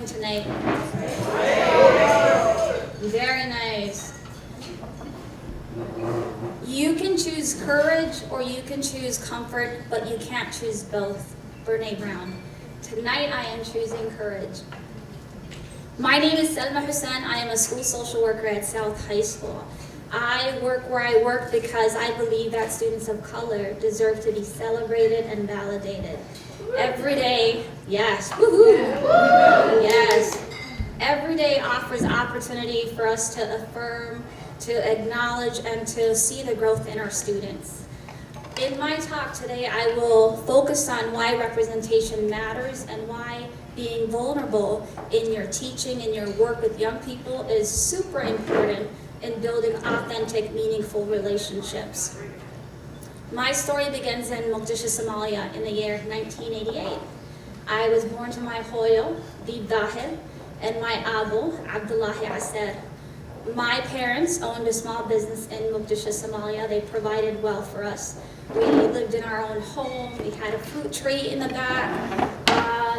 doing tonight? Very nice. You can choose courage or you can choose comfort, but you can't choose both. Brene Brown. Tonight I am choosing courage. My name is Salma Hussein. I am a school social worker at South High School. I work where I work because I believe that students of color deserve to be celebrated and validated. Every day, yes, woohoo, yes. Every day offers opportunity for us to affirm, to acknowledge, and to see the growth in our students. In my talk today, I will focus on why representation matters and why being vulnerable in your teaching and your work with young people is super important in building authentic, meaningful relationships. My story begins in Mogadishu, Somalia in the year 1988. I was born to my hoyo, Dib Dahil, and my abu, Abdullahi Asad. My parents owned a small business in Mogadishu, Somalia. They provided well for us. We lived in our own home. We had a fruit tree in the back.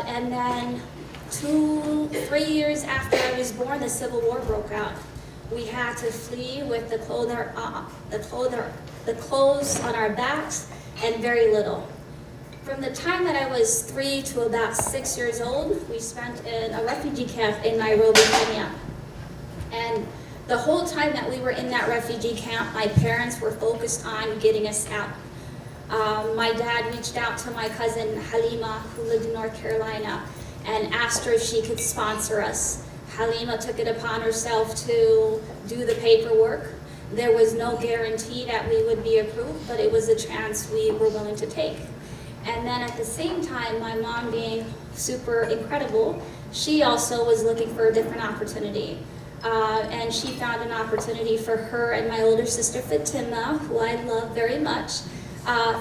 And then 3 years after I was born, the Civil War broke out. We had to flee with the clothes on our backs and very little. From the time that I was 3 to about 6 years old, we spent in a refugee camp in Nairobi, Kenya. And the whole time that we were in that refugee camp, my parents were focused on getting us out. My dad reached out to my cousin Halima, who lived in North Carolina, and asked her if she could sponsor us. Halima took it upon herself to do the paperwork. There was no guarantee that we would be approved, but it was a chance we were willing to take. And then at the same time, my mom being super incredible, she also was looking for a different opportunity. And she found an opportunity for her and my older sister Fatima, who I love very much,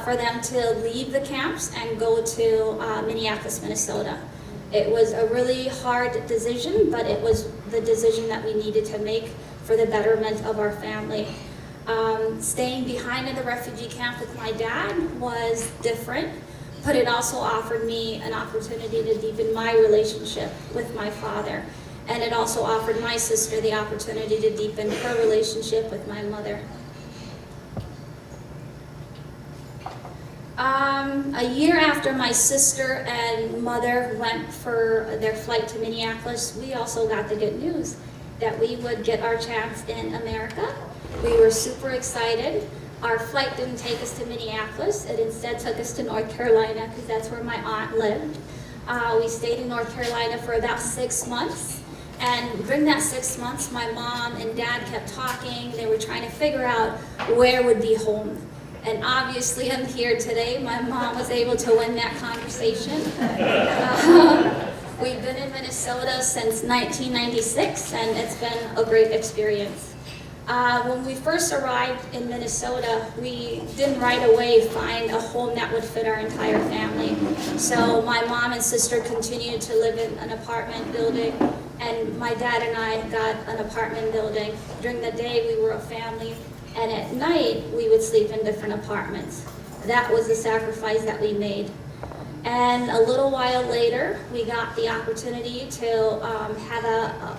for them to leave the camps and go to Minneapolis, Minnesota. It was a really hard decision, but it was the decision that we needed to make for the betterment of our family. Staying behind in the refugee camp with my dad was different, but it also offered me an opportunity to deepen my relationship with my father. And it also offered my sister the opportunity to deepen her relationship with my mother. A year after my sister and mother went for their flight to Minneapolis, we also got the good news that we would get our chance in America. We were super excited. Our flight didn't take us to Minneapolis. It instead took us to North Carolina because that's where my aunt lived. We stayed in North Carolina for about 6 months. And during that 6 months, my mom and dad kept talking. They were trying to figure out where would be home. And obviously I'm here today. My mom was able to win that conversation. We've been in Minnesota since 1996, and it's been a great experience. When we first arrived in Minnesota, we didn't right away find a home that would fit our entire family. So my mom and sister continued to live in an apartment building, and my dad and I got an apartment building. During the day, we were a family. And at night, we would sleep in different apartments. That was the sacrifice that we made. And a little while later, we got the opportunity to have a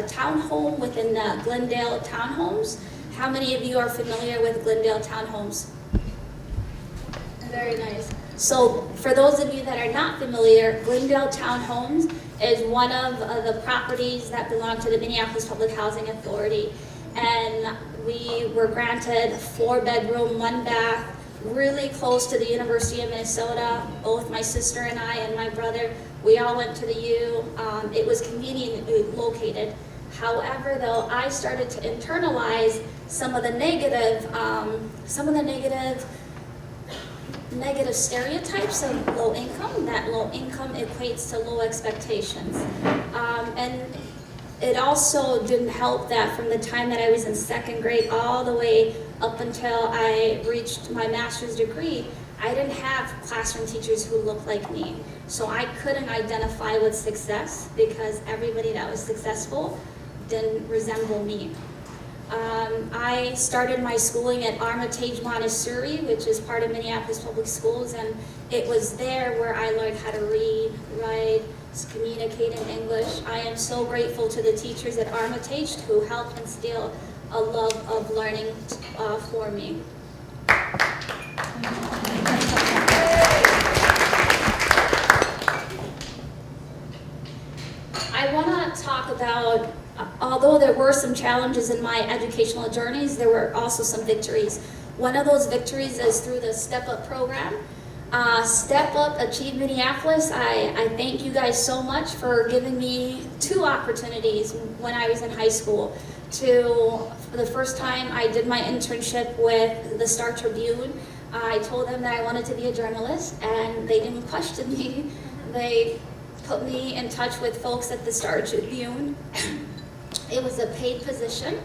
townhome within the Glendale townhomes. How many of you are familiar with Glendale townhomes? Very nice. So for those of you that are not familiar, Glendale townhomes is one of the properties that belong to the Minneapolis Public Housing Authority. And we were granted 4-bedroom, 1-bath, really close to the University of Minnesota. Both my sister and I and my brother, we all went to the U. It was conveniently located. However, though, I started to internalize some of the negative stereotypes of low income, that low income equates to low expectations. And it also didn't help that from the time that I was in 2nd grade all the way up until I reached my master's degree, I didn't have classroom teachers who looked like me. So I couldn't identify with success because everybody that was successful didn't resemble me. I started my schooling at Armitage Montessori, which is part of Minneapolis Public Schools, and it was there where I learned how to read, write, communicate in English. I am so grateful to the teachers at Armitage who helped instill a love of learning for me. I want to talk about, although there were some challenges in my educational journeys, there were also some victories. One of those victories is through the Step Up program. Step Up, AchieveMpls, I thank you guys so much for giving me 2 opportunities when I was in high school. For the first time I did my internship with the Star Tribune. I told them that I wanted to be a journalist, and they didn't question me. They put me in touch with folks at the Star Tribune. It was a paid position,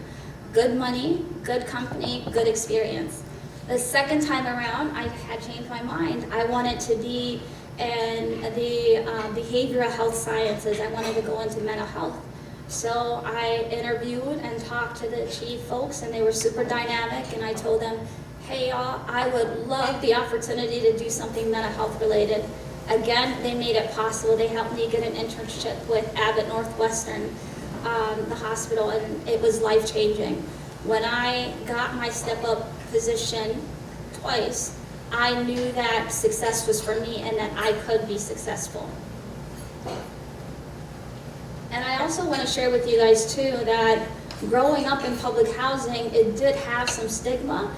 good money, good company, good experience. The second time around, I had changed my mind. I wanted to be in the behavioral health sciences. I wanted to go into mental health. So I interviewed and talked to the Achieve folks, and they were super dynamic, and I told them, hey y'all, I would love the opportunity to do something mental health related. Again, they made it possible. They helped me get an internship with Abbott Northwestern, the hospital, and it was life-changing. When I got my step-up position twice, I knew that success was for me and that I could be successful. And I also want to share with you guys too that growing up in public housing, it did have some stigma.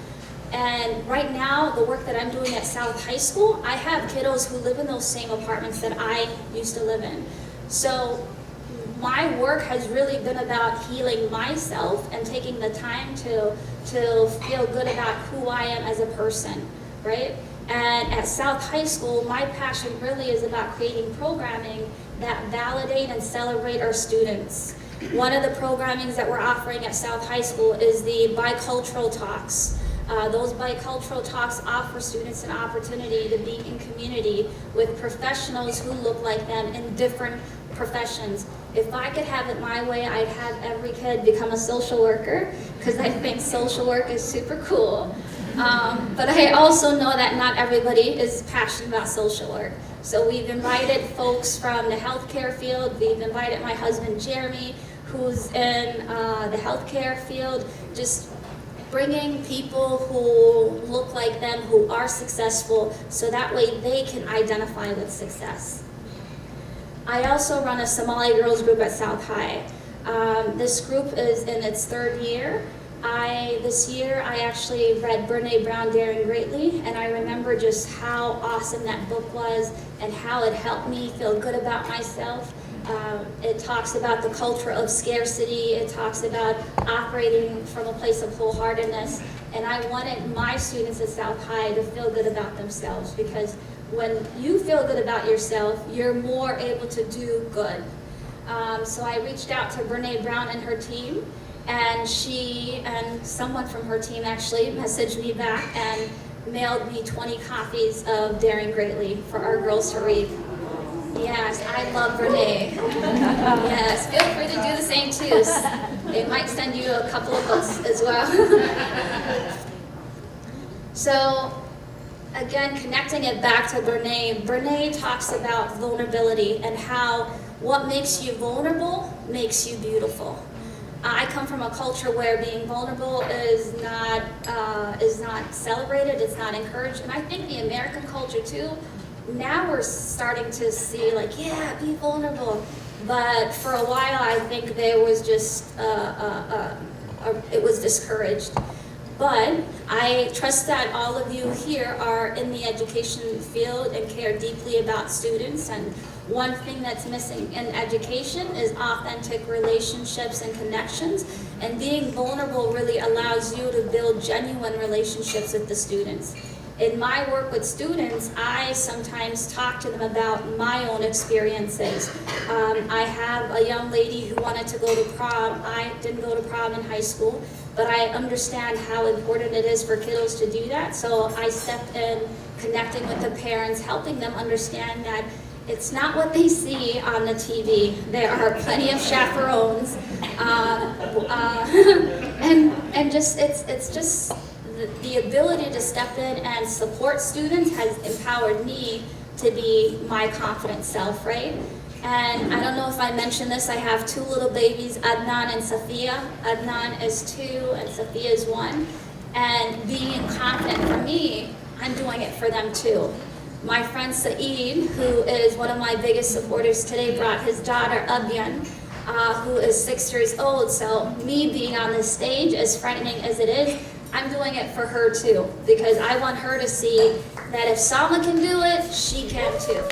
And right now, the work that I'm doing at South High School, I have kiddos who live in those same apartments that I used to live in. So my work has really been about healing myself and taking the time to feel good about who I am as a person, right? And at South High School, my passion really is about creating programming that validate and celebrate our students. One of the programmings that we're offering at South High School is the bicultural talks. Those bicultural talks offer students an opportunity to be in community with professionals who look like them in different professions. If I could have it my way, I'd have every kid become a social worker, because I think social work is super cool. But I also know that not everybody is passionate about social work. So we've invited folks from the healthcare field. We've invited my husband Jeremy, who's in the healthcare field, just bringing people who look like them, who are successful, so that way they can identify with success. I also run a Somali girls group at South High. This group is in its 3rd year. This year I actually read Brene Brown, Daring Greatly, and I remember just how awesome that book was and how it helped me feel good about myself. It talks about the culture of scarcity. It talks about operating from a place of wholeheartedness. And I wanted my students at South High to feel good about themselves, because when you feel good about yourself, you're more able to do good. So I reached out to Brene Brown and her team, and she and someone from her team actually messaged me back and mailed me 20 copies of Daring Greatly for our girls to read. Yes, I love Brene. Yes, feel free to do the same too. They might send you a couple of books as well. So, again, connecting it back to Brene, Brene talks about vulnerability and how what makes you vulnerable makes you beautiful. I come from a culture where being vulnerable is not celebrated, it's not encouraged, and I think the American culture too. Now we're starting to see, like, yeah, be vulnerable. But for a while, I think there was just, it was discouraged. But I trust that all of you here are in the education field and care deeply about students. And one thing that's missing in education is authentic relationships and connections. And being vulnerable really allows you to build genuine relationships with the students. In my work with students, I sometimes talk to them about my own experiences. I have a young lady who wanted to go to prom. I didn't go to prom in high school, but I understand how important it is for kiddos to do that. So I stepped in, connecting with the parents, helping them understand that it's not what they see on the TV. There are plenty of chaperones, and just it's just the ability to step in and support students has empowered me to be my confident self, right? And I don't know if I mentioned this, I have 2 little babies, Adnan and Safiya. Adnan is 2 and Safiya is 1. And being confident for me, I'm doing it for them too. My friend Saeed, who is one of my biggest supporters today, brought his daughter Abyan, who is 6 years old. So me being on this stage, as frightening as it is, I'm doing it for her too, because I want her to see that if Salma can do it, she can too.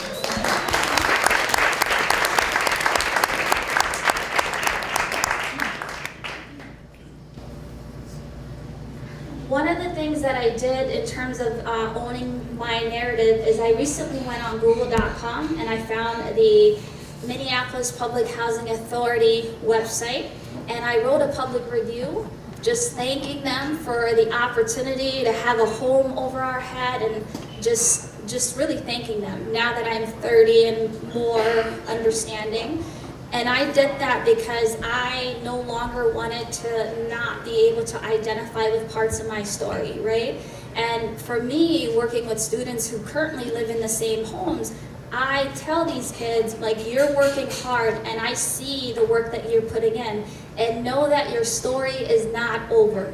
One of the things that I did in terms of owning my narrative is I recently went on Google.com and I found the Minneapolis Public Housing Authority website, and I wrote a public review just thanking them for the opportunity to have a home over our head, and just really thanking them now that I'm 30 and more understanding. And I did that because I no longer wanted to not be able to identify with parts of my story, right? And for me, working with students who currently live in the same homes, I tell these kids, like, you're working hard and I see the work that you're putting in, and know that your story is not over,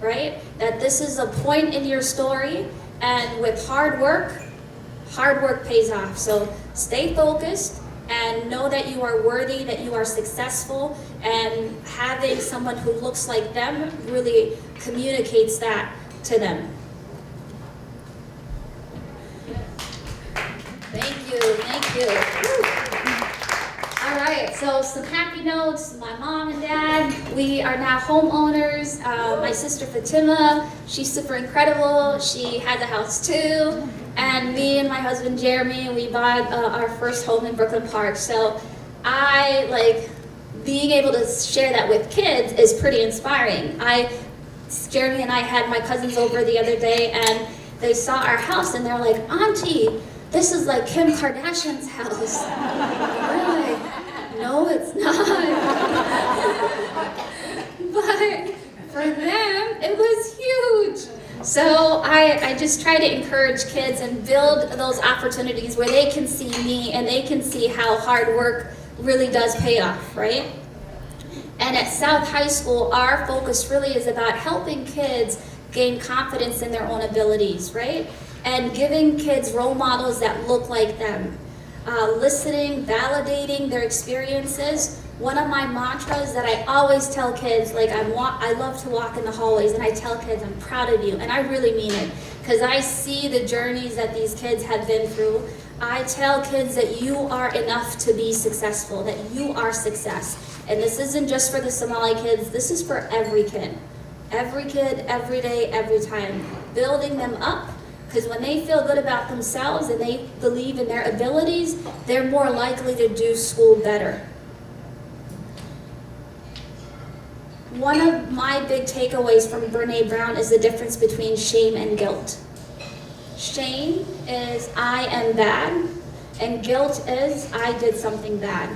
right? That this is a point in your story, and with hard work pays off. So stay focused and know that you are worthy, that you are successful, and having someone who looks like them really communicates that to them. Thank you. All right, so some happy notes. My mom and dad, we are now homeowners. My sister Fatima, she's super incredible. She has a house too. And me and my husband Jeremy, we bought our first home in Brooklyn Park. So being able to share that with kids is pretty inspiring. Jeremy and I had my cousins over the other day, and they saw our house and they're like, Auntie, this is like Kim Kardashian's house. We're like, no, it's not. But for them, it was huge. So I just try to encourage kids and build those opportunities where they can see me and they can see how hard work really does pay off, right? And at South High School, our focus really is about helping kids gain confidence in their own abilities, right? And giving kids role models that look like them. Listening, validating their experiences. One of my mantras that I always tell kids, like I love to walk in the hallways, and I tell kids, I'm proud of you, and I really mean it, because I see the journeys that these kids have been through. I tell kids that you are enough to be successful, that you are success. And this isn't just for the Somali kids, this is for every kid. Every kid, every day, every time. Building them up, because when they feel good about themselves and they believe in their abilities, they're more likely to do school better. One of my big takeaways from Brené Brown is the difference between shame and guilt. Shame is I am bad, and guilt is I did something bad.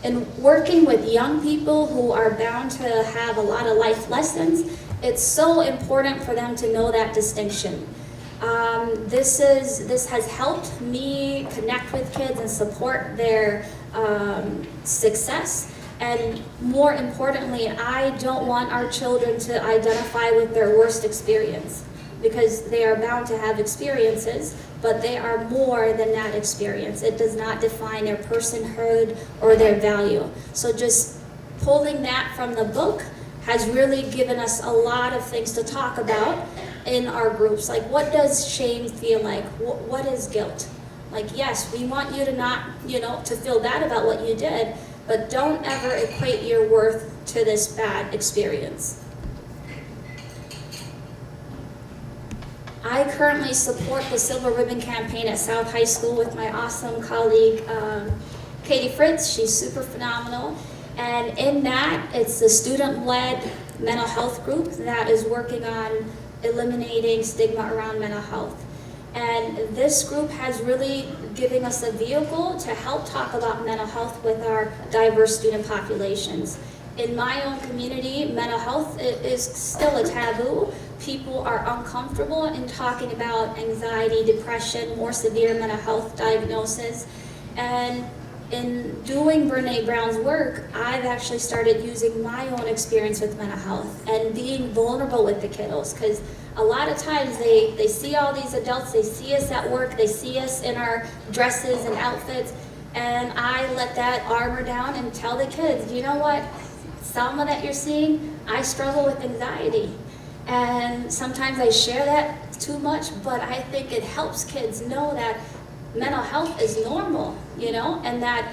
In working with young people who are bound to have a lot of life lessons, it's so important for them to know that distinction. This has helped me connect with kids and support their success. And more importantly, I don't want our children to identify with their worst experience, because they are bound to have experiences, but they are more than that experience. It does not define their personhood or their value. So just pulling that from the book has really given us a lot of things to talk about in our groups. Like, what does shame feel like? What is guilt? Like, yes, we want you to not, to feel bad about what you did, but don't ever equate your worth to this bad experience. I currently support the Silver Ribbon Campaign at South High School with my awesome colleague, Katie Fritz. She's super phenomenal. And in that, it's the student-led mental health group that is working on eliminating stigma around mental health. And this group has really given us a vehicle to help talk about mental health with our diverse student populations. In my own community, mental health is still a taboo. People are uncomfortable in talking about anxiety, depression, more severe mental health diagnosis. And in doing Brene Brown's work, I've actually started using my own experience with mental health and being vulnerable with the kiddos, because a lot of times they see all these adults, they see us at work, they see us in our dresses and outfits, and I let that armor down and tell the kids, you know what, Salma that you're seeing, I struggle with anxiety. And sometimes I share that too much, but I think it helps kids know that mental health is normal, you know, and that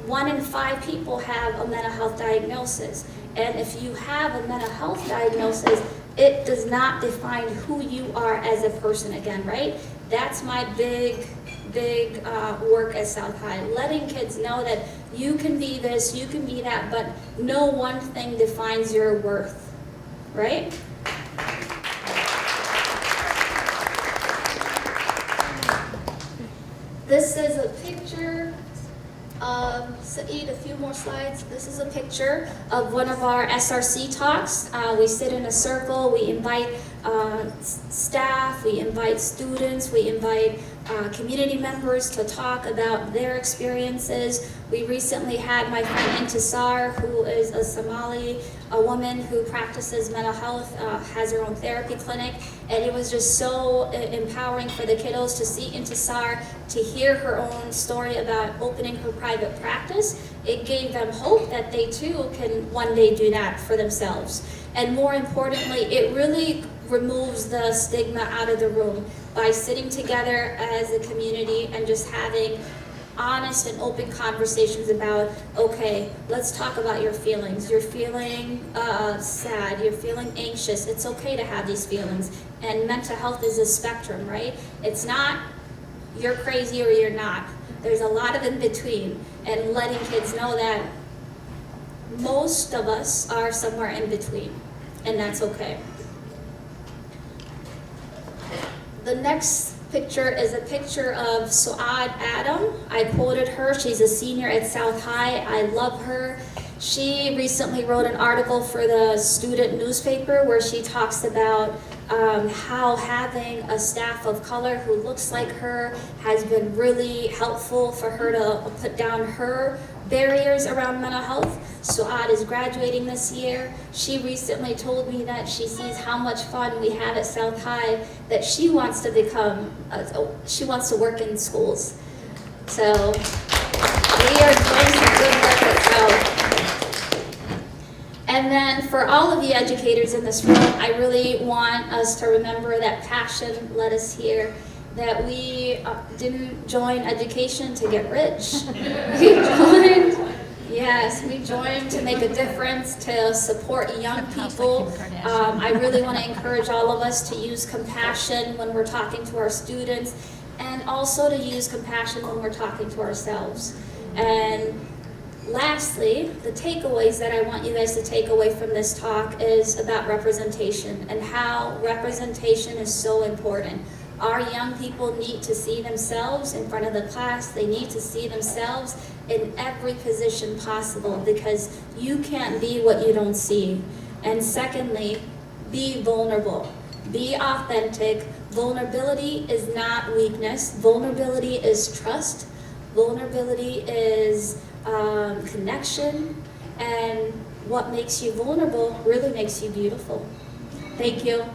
1 in 5 people have a mental health diagnosis. And if you have a mental health diagnosis, it does not define who you are as a person again, right? That's my big work at South High, letting kids know that you can be this, you can be that, but no one thing defines your worth, right? This is a picture of, Saeed, a few more slides. This is a picture of one of our SRC talks. We sit in a circle, we invite staff, we invite students, we invite community members to talk about their experiences. We recently had my friend Intisar, who is a Somali woman who practices mental health, has her own therapy clinic, and it was just so empowering for the kiddos to see Intisar, to hear her own story about opening her private practice. It gave them hope that they too can one day do that for themselves. And more importantly, it really removes the stigma out of the room by sitting together as a community and just having honest and open conversations about, okay, let's talk about your feelings. You're feeling sad, you're feeling anxious. It's okay to have these feelings. And mental health is a spectrum, right? It's not you're crazy or you're not. There's a lot of in between, and letting kids know that most of us are somewhere in between, and that's okay. The next picture is a picture of Suad Adam. I quoted her. She's a senior at South High. I love her. She recently wrote an article for the student newspaper where she talks about how having a staff of color who looks like her has been really helpful for her to put down her barriers around mental health. Suad is graduating this year. She recently told me that she sees how much fun we have at South High, that she wants to become, she wants to work in schools. So we are doing some good work at South. And then for all of the educators in this room, I really want us to remember that passion led us here, that we didn't join education to get rich. We joined to make a difference, to support young people. I really want to encourage all of us to use compassion when we're talking to our students, and also to use compassion when we're talking to ourselves. And lastly, the takeaways that I want you guys to take away from this talk is about representation and how representation is so important. Our young people need to see themselves in front of the class. They need to see themselves in every position possible, because you can't be what you don't see. And secondly, be vulnerable. Be authentic. Vulnerability is not weakness. Vulnerability is trust. Vulnerability is connection. And what makes you vulnerable really makes you beautiful. Thank you.